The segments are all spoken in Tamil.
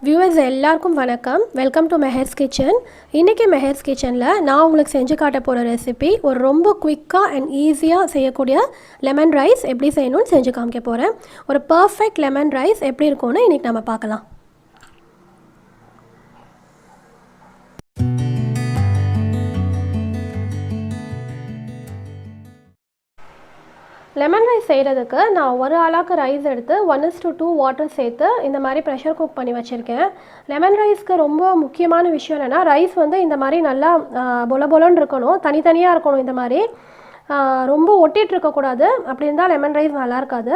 வியூவர்ஸ் எல்லாருக்கும் வணக்கம். Welcome to Mehar's kitchen. இன்றைக்கி மெஹர்ஸ் கிச்சனில் நான் உங்களுக்கு செஞ்சு காட்ட போகிற ரெசிபி ஒரு ரொம்ப குயிக்காக அண்ட் ஈஸியாக செய்யக்கூடிய லெமன் ரைஸ் எப்படி செய்யணும்னு செஞ்சு காமிக்க போகிறேன். ஒரு பர்ஃபெக்ட் லெமன் ரைஸ் எப்படி இருக்கும்னு இன்றைக்கி நம்ம பார்க்கலாம். லெமன் ரைஸ் செய்கிறதுக்கு நான் ஒரு ஆளாக்கு ரைஸ் எடுத்து 1:2 வாட்டர் சேர்த்து இந்த மாதிரி ப்ரெஷர் குக் பண்ணி வச்சுருக்கேன். லெமன் ரைஸ்க்கு ரொம்ப முக்கியமான விஷயம் என்னென்னா ரைஸ் வந்து இந்த மாதிரி நல்லா பொல பொலன்னு இருக்கணும், தனித்தனியாக இருக்கணும். இந்த மாதிரி ரொம்ப ஒட்டிகிட்டு இருக்கக்கூடாது. அப்படி இருந்தால் லெமன் ரைஸ் நல்லா இருக்காது.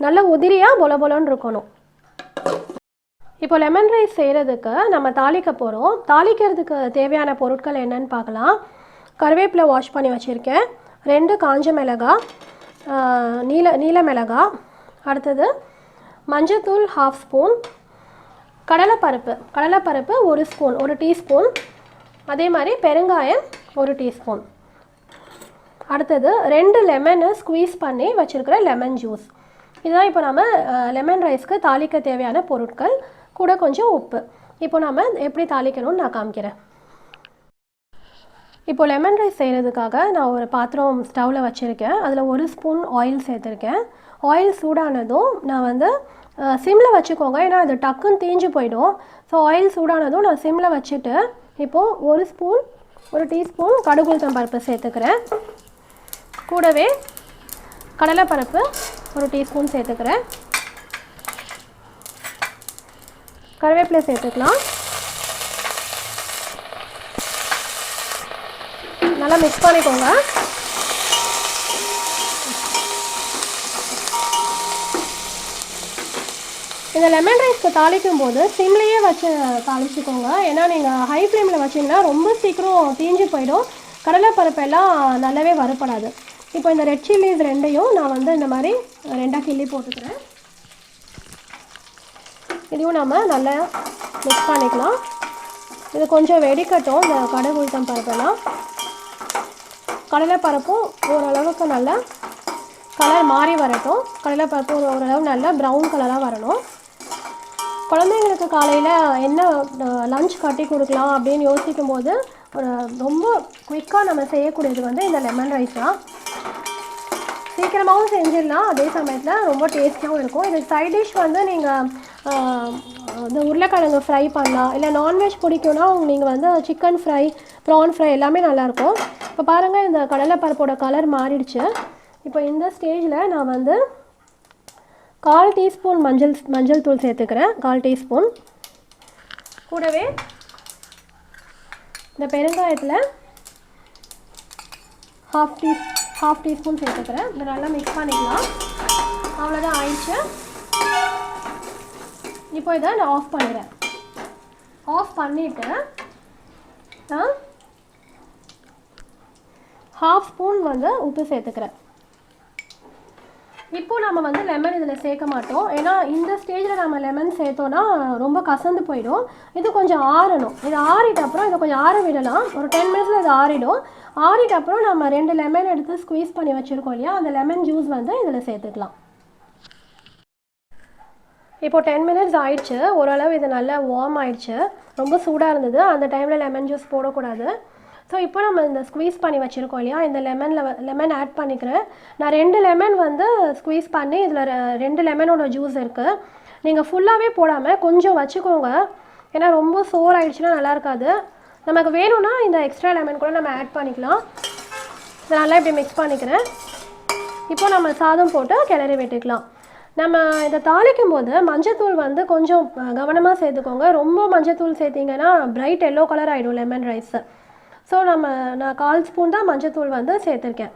நல்லா உதிரியாக பொல பொலன்னு இருக்கணும். இப்போ லெமன் ரைஸ் செய்கிறதுக்கு நம்ம தாளிக்க போகிறோம். தாளிக்கிறதுக்கு தேவையான பொருட்கள் என்னன்னு பார்க்கலாம். கருவேப்பிலை வாஷ் பண்ணி வச்சுருக்கேன், 2 காஞ்ச மிளகாய், நீல மிளகாய், அடுத்தது மஞ்சத்தூள் 1/2 ஸ்பூன், கடலைப்பருப்பு 1 ஸ்பூன், 1 டீஸ்பூன், அதே மாதிரி பெருங்காயம் 1 டீஸ்பூன், அடுத்தது 2 லெமனை ஸ்குவீஸ் பண்ணி வச்சுருக்கிற லெமன் ஜூஸ். இதுதான் இப்போ நம்ம லெமன் ரைஸ்க்கு தாளிக்க தேவையான பொருட்கள், கூட கொஞ்சம் உப்பு. இப்போ நம்ம எப்படி தாளிக்கணும்னு நான் காமிக்கிறேன். இப்போ லெமன் ரைஸ் செய்கிறதுக்காக நான் ஒரு பாத்திரம் ஸ்டவ்வில் வச்சுருக்கேன். அதில் 1 ஸ்பூன் ஆயில் சேர்த்துருக்கேன். ஆயில் சூடானதும் நான் வந்து சிம்மில் வச்சுக்கோங்க, ஏன்னா அது டக்குன்னு தீஞ்சு போயிடும். ஸோ ஆயில் சூடானதும் நான் சிம்மில் வச்சுட்டு இப்போது 1 டீஸ்பூன் கடுகு உளுத்தம் பருப்பு சேர்த்துக்கிறேன். கூடவே கடலைப்பருப்பு 1 டீஸ்பூன் சேர்த்துக்கிறேன். கருவேப்பிலை சேர்த்துக்கலாம். நல்லா மிக்ஸ் பண்ணிக்கோங்க. இந்த லெமன் ரைஸ்க்கு தாளிக்கும் போது சிம்லேயே வச்சு தாளிச்சுக்கோங்க, ஏன்னா நீங்கள் ஹை ஃப்ளேமில் வச்சிங்கன்னா ரொம்ப சீக்கிரம் தீஞ்சு போயிடும், கடலைப்பருப்பெல்லாம் நல்லாவே வறுப்படாது. இப்போ இந்த ரெட் சில்லிஸ் 2ஐயும் நான் வந்து இந்த மாதிரி 2ஆக கிள்ளி போட்டுக்கிறேன். இதையும் நம்ம நல்லா மிக்ஸ் பண்ணிக்கலாம். இது கொஞ்சம் வெடிக்கட்டும். இந்த கடுகு உளுத்தம் பருப்பெல்லாம், கடலைப்பருப்பும் ஓரளவுக்கு நல்லா கலர் மாறி வரட்டும். கடலைப்பருப்பு ஓரளவு நல்லா ப்ரௌன் கலராக வரணும். குழந்தைங்களுக்கு காலையில் என்ன லஞ்ச் கட்டி கொடுக்கலாம் அப்படின்னு யோசிக்கும் போது ரொம்ப குயிக்காக நம்ம செய்யக்கூடியது வந்து இந்த லெமன் ரைஸ் தான். சீக்கிரமாகவும் செஞ்சிடலாம், அதே சமயத்தில் ரொம்ப டேஸ்டியாகவும் இருக்கும். இது சைட் டிஷ் வந்து நீங்கள் இந்த உருளைக்கிழங்கு ஃப்ரை பண்ணலாம், இல்லை நான்வெஜ் பிடிக்கும்னா நீங்கள் வந்து சிக்கன் ஃப்ரை, ப்ரான் ஃப்ரை எல்லாமே நல்லாயிருக்கும். இப்போ பாருங்கள், இந்த கடலைப்பருப்போட கலர் மாறிடுச்சு. இப்போ இந்த ஸ்டேஜில் நான் வந்து 1/4 டீஸ்பூன் மஞ்சள் தூள் சேர்த்துக்கிறேன், 1/4 டீஸ்பூன். கூடவே இந்த பெருங்காயத்தில் 1/2 டீஸ்பூன் சேர்த்துக்கிறேன். இதை நல்லா மிக்ஸ் பண்ணிக்கலாம். அவ்வளோதான், ஆயிடுச்சு. இப்போ இதை நான் ஆஃப் பண்ணிடுறேன். ஆஃப் பண்ணிவிட்டு நான் 1/2 ஸ்பூன் வந்து உப்பு சேர்த்துக்கிறேன். இப்போது நம்ம வந்து லெமன் இதில் சேர்க்க மாட்டோம், ஏன்னா இந்த ஸ்டேஜில் நம்ம லெமன் சேர்த்தோன்னா ரொம்ப கசந்து போயிடும். இது கொஞ்சம் ஆறணும். இது ஆறிட்ட அப்புறம் இதை கொஞ்சம் ஆற விடலாம். ஒரு 10 மினிட்ஸில் இது ஆறிடும். ஆறிட்ட அப்புறம் நம்ம 2 லெமன் எடுத்து ஸ்குவீஸ் பண்ணி வச்சுருக்கோம் இல்லையா, அந்த லெமன் ஜூஸ் வந்து இதில் சேர்த்துக்கலாம். இப்போது 10 மினிட்ஸ் ஆயிடுச்சு. ஓரளவு இது நல்லா வார்ம் ஆயிடுச்சு. ரொம்ப சூடாக இருந்தது, அந்த டைமில் லெமன் ஜூஸ் போடக்கூடாது. ஸோ இப்போ நம்ம இந்த ஸ்குவீஸ் பண்ணி வச்சுருக்கோம் இல்லையா, இந்த லெமன் ஆட் பண்ணிக்கிறேன். நான் 2 லெமன் வந்து ஸ்குவீஸ் பண்ணி இதில் 2 லெமனோட ஜூஸ் இருக்குது. நீங்கள் ஃபுல்லாகவே போடாமல் கொஞ்சம் வச்சுக்கோங்க, ஏன்னா ரொம்ப சோர் ஆகிடுச்சுன்னா நல்லா இருக்காது. நமக்கு வேணும்னா இந்த எக்ஸ்ட்ரா லெமன் கூட நம்ம ஆட் பண்ணிக்கலாம். இதை நல்லா இப்படி மிக்ஸ் பண்ணிக்கிறேன். இப்போ நம்ம சாதம் போட்டு கிளறி விட்டுக்கலாம். நம்ம இதை தாளிக்கும் போது மஞ்சத்தூள் வந்து கொஞ்சம் கவனமாக சேர்த்துக்கோங்க. ரொம்ப மஞ்சத்தூள் சேர்த்திங்கன்னா பிரைட் எல்லோ கலர் ஆகிடும் லெமன் ரைஸு. ஸோ நான் 1/4 ஸ்பூன் தான் மஞ்சத்தூள் வந்து சேர்த்துருக்கேன்.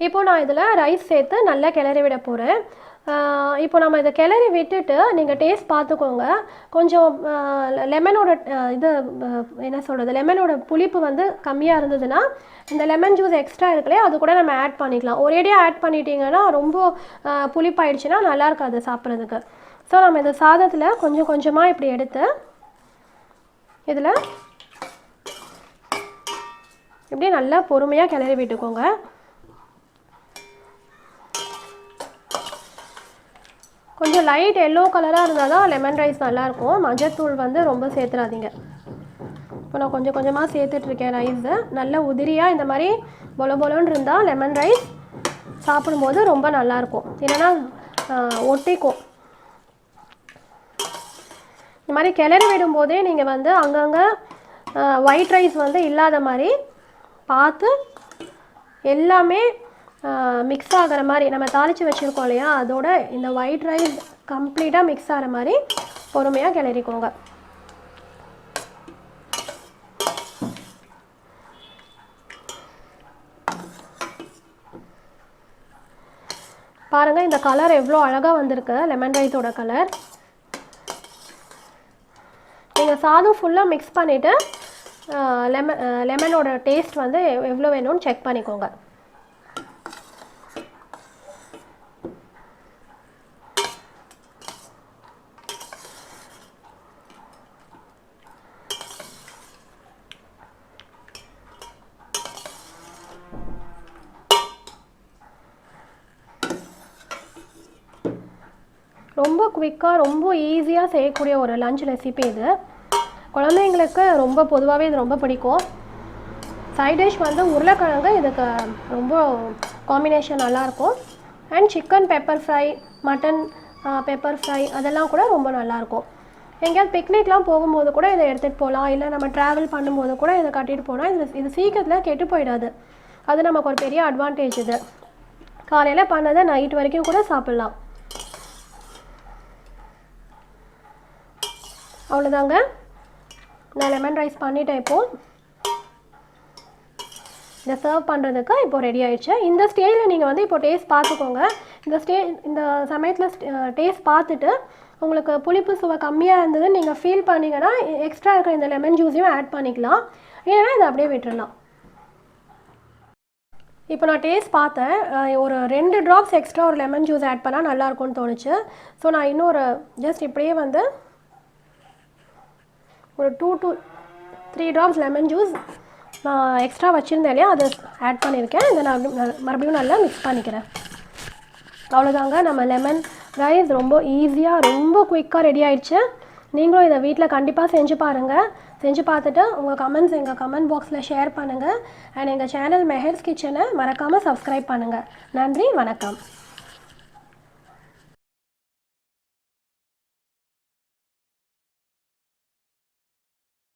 இப்போது நான் இதில் ரைஸ் சேர்த்து நல்லா கிளறி விட போகிறேன். இப்போ நம்ம இதை கிளறி விட்டுட்டு நீங்கள் டேஸ்ட் பார்த்துக்கோங்க. கொஞ்சம் லெமனோட இது என்ன சொல்கிறது, லெமனோட புளிப்பு வந்து கம்மியாக இருந்ததுன்னா இந்த லெமன் ஜூஸ் எக்ஸ்ட்ரா இருக்குல்லையே, அது கூட நம்ம ஆட் பண்ணிக்கலாம். ஒரேடியாக ஆட் பண்ணிட்டீங்கன்னா ரொம்ப புளிப்பாயிடுச்சுன்னா நல்லா இருக்காது சாப்பிட்றதுக்கு. ஸோ நம்ம இந்த சாதத்தில் கொஞ்சம் கொஞ்சமாக இப்படி எடுத்து இதில் இப்படி நல்லா பொறுமையாக கிளறி விட்டுக்கோங்க. கொஞ்சம் கொஞ்சம் லைட் எல்லோ கலராக இருந்தால் தான் லெமன் ரைஸ் நல்லாயிருக்கும். மஞ்சத்தூள் வந்து ரொம்ப சேர்த்துறாதீங்க. இப்போ நான் கொஞ்சம் கொஞ்சமாக சேர்த்துட்ருக்கேன் ரைஸு. நல்ல உதிரியாக இந்த மாதிரி பொல பொலன்னு இருந்தால் லெமன் ரைஸ் சாப்பிடும்போது ரொம்ப நல்லாயிருக்கும். இல்லைன்னா ஒட்டிக்கும். இந்த மாதிரி கிளறி விடும்போதே நீங்கள் வந்து அங்கங்கே ஒயிட் ரைஸ் வந்து இல்லாத மாதிரி பார்த்து எல்லாமே மிக்ஸ் ஆகிற மாதிரி நம்ம தாளித்து வச்சுருக்கோம் இல்லையா, அதோட இந்த ஒயிட் ரைஸ் கம்ப்ளீட்டாக மிக்ஸ் ஆகிற மாதிரி பொறுமையாக கிளறிக்கோங்க. பாருங்கள் இந்த கலர் எவ்வளோ அழகாக வந்திருக்கு, லெமன் ரைஸோட கலர். நீங்கள் சாதம் ஃபுல்லாக மிக்ஸ் பண்ணிவிட்டு லெமனோட டேஸ்ட் வந்து எவ்வளோ வேணும்னு செக் பண்ணிக்கோங்க. ரொம்ப குவிக்காக ரொம்ப ஈஸியாக செய்யக்கூடிய ஒரு லஞ்ச் ரெசிபி இது. குழந்தைங்களுக்கு ரொம்ப பொதுவாகவே இது ரொம்ப பிடிக்கும். சைட் டிஷ் வந்து உருளைக்கிழங்கு இதுக்கு ரொம்ப காம்பினேஷன் நல்லாயிருக்கும். And chicken pepper fry, mutton pepper fry அதெல்லாம் கூட ரொம்ப நல்லாயிருக்கும். எங்கேயாவது பிக்னிக்லாம் போகும்போது கூட இதை எடுத்துகிட்டு போகலாம். இல்லை நம்ம ட்ராவல் பண்ணும்போது கூட இதை கட்டிட்டு போனால் இது சீக்கிரத்தில் கெட்டு போயிடாது. அது நமக்கு ஒரு பெரிய அட்வான்டேஜ். இது காலையில் பண்ணதை நைட் வரைக்கும் கூட சாப்பிட்லாம். அவ்வளோதாங்க, நான் லெமன் ரைஸ் பண்ணிட்டேன். இப்போது இதை சர்வ் பண்ணுறதுக்கு இப்போது ரெடி ஆகிடுச்சு. இந்த ஸ்டேஜில் நீங்கள் வந்து இப்போ டேஸ்ட் பார்த்துக்கோங்க. இந்த சமயத்தில் டேஸ்ட் பார்த்துட்டு உங்களுக்கு புளிப்பு சுவை கம்மியாக இருந்ததுன்னு நீங்கள் ஃபீல் பண்ணிங்கன்னா எக்ஸ்ட்ரா இருக்கிற இந்த லெமன் ஜூஸையும் ஆட் பண்ணிக்கலாம். இல்லைன்னா இதை அப்படியே விட்டுடலாம். இப்போ நான் டேஸ்ட் பார்த்தேன். ஒரு 2 ட்ராப்ஸ் எக்ஸ்ட்ரா ஒரு லெமன் ஜூஸ் ஆட் பண்ணால் நல்லாயிருக்கும்னு தோணுச்சு. ஸோ நான் இன்னொரு ஜஸ்ட் இப்படியே வந்து ஒரு 2 to 3 ட்ராப்ஸ் லெமன் ஜூஸ் நான் எக்ஸ்ட்ரா வச்சுருந்தேன் இல்லையா, அதை ஆட் பண்ணியிருக்கேன். இதை நான் மறுபடியும் நல்லா மிக்ஸ் பண்ணிக்கிறேன். அவ்வளோதாங்க, நம்ம லெமன் ரைஸ் ரொம்ப ஈஸியாக ரொம்ப குயிக்காக ரெடி ஆகிடுச்சு. நீங்களும் இதை வீட்டில் கண்டிப்பாக செஞ்சு பாருங்கள். செஞ்சு பார்த்துட்டு உங்கள் கமெண்ட்ஸ் எங்கள் கமெண்ட் பாக்ஸில் ஷேர் பண்ணுங்கள். அண்ட் எங்கள் சேனல் மெஹர்ஸ் கிச்சனை மறக்காமல் சப்ஸ்கிரைப் பண்ணுங்கள். நன்றி, வணக்கம்.